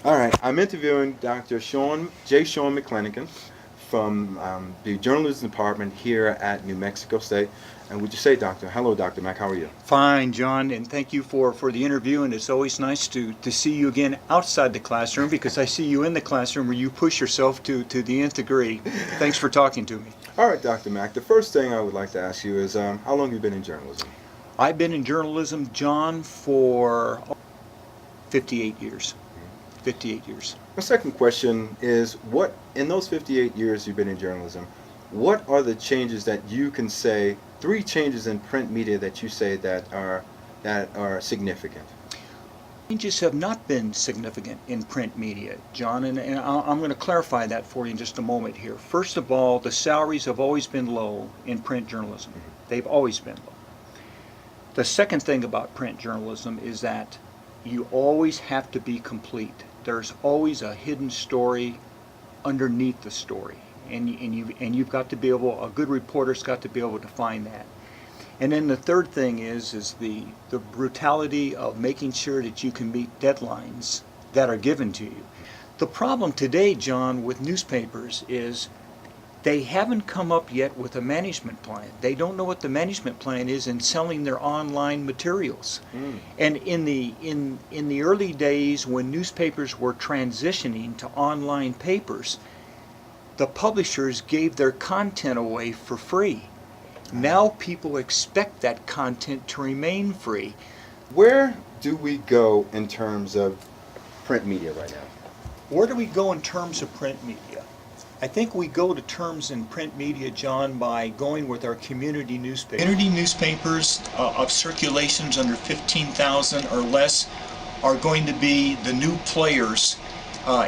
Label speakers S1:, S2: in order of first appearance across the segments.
S1: All right, I'm interviewing Dr. Sean McClanahan from the journalism department here at New Mexico State. And would you say, Doctor, hello, Dr. Mack, how are you?
S2: Fine, John, and thank you for the interview, and it's always nice to see you again outside the classroom, because I see you in the classroom where you push yourself to the nth degree. Thanks for talking to me.
S1: All right, Dr. Mack, the first thing I would like to ask you is how long have you been in journalism?
S2: I've been in journalism, John, for 58 years. 58 years.
S1: My second question is, what, in those 58 years you've been in journalism, what are the changes that you can say, 3 changes in print media that you say that are significant?
S2: Changes have not been significant in print media, John, and I'm going to clarify that for you in just a moment here. First of all, the salaries have always been low in print journalism. They've always been low. The second thing about print journalism is that you always have to be complete. There's always a hidden story underneath the story, and you've got to be able, a good reporter's got to be able to find that. And then the third thing is the brutality of making sure that you can meet deadlines that are given to you. The problem today, John, with newspapers is they haven't come up yet with a management plan. They don't know what the management plan is in selling their online materials. And in the early days when newspapers were transitioning to online papers, the publishers gave their content away for free. Now people expect that content to remain free.
S1: Where do we go in terms of print media right now?
S2: Where do we go in terms of print media? I think we go to terms in print media, John, by going with our community newspapers. Community newspapers of circulations under 15,000 or less are going to be the new players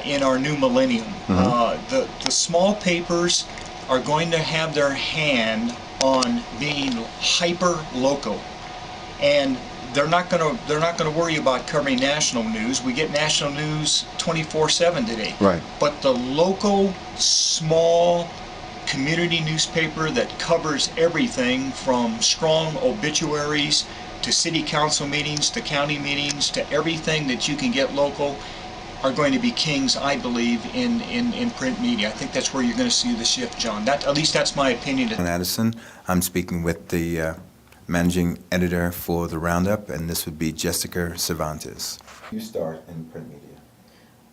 S2: in our new millennium. The small papers are going to have their hand on being hyper local, and they're not going to worry about covering national news. We get national news 24/7 today.
S1: Right.
S2: But the local, small community newspaper that covers everything from strong obituaries to city council meetings to county meetings to everything that you can get local are going to be kings, I believe, in print media. I think that's where you're going to see the shift, John. At least that's my opinion.
S3: Addison. I'm speaking with the managing editor for the Roundup, and this would be Jessica Cervantes.
S1: You start in print media.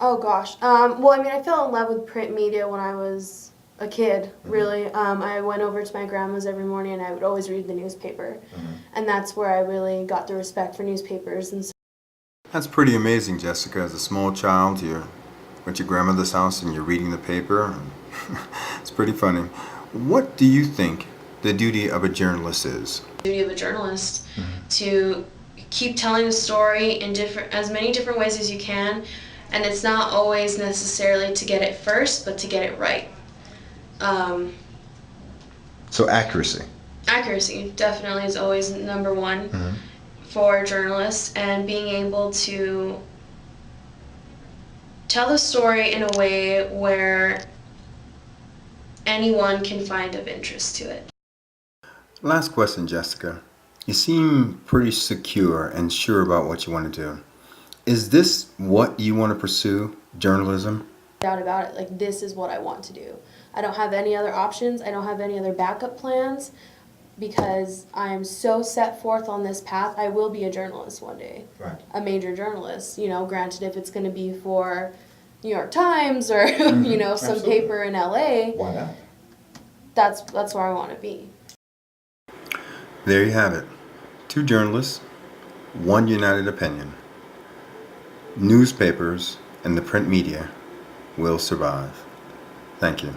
S4: Oh gosh. Well, I mean, I fell in love with print media when I was a kid, really. I went over to my grandma's every morning and I would always read the newspaper. And that's where I really got the respect for newspapers. And so
S3: That's pretty amazing, Jessica. As a small child, you're at your grandmother's house and you're reading the paper. It's pretty funny. What do you think the duty of a journalist is?
S5: The duty of a journalist to keep telling the story in as many different ways as you can, and it's not always necessarily to get it first, but to get it right.
S1: So accuracy.
S5: Accuracy definitely is always number one for journalists, and being able to tell the story in a way where anyone can find of interest to it.
S3: Last question, Jessica. You seem pretty secure and sure about what you want to do. Is this what you want to pursue, journalism?
S4: doubt about it, like, this is what I want to do. I don't have any other options. I don't have any other backup plans, because I'm so set forth on this path. I will be a journalist one day.
S1: Right.
S4: A major journalist, granted, if it's going to be for New York Times or some
S1: Absolutely.
S4: paper in LA.
S1: Why not?
S4: That's where I want to be.
S3: There you have it. 2 journalists, 1 united opinion. Newspapers and the print media will survive. Thank you.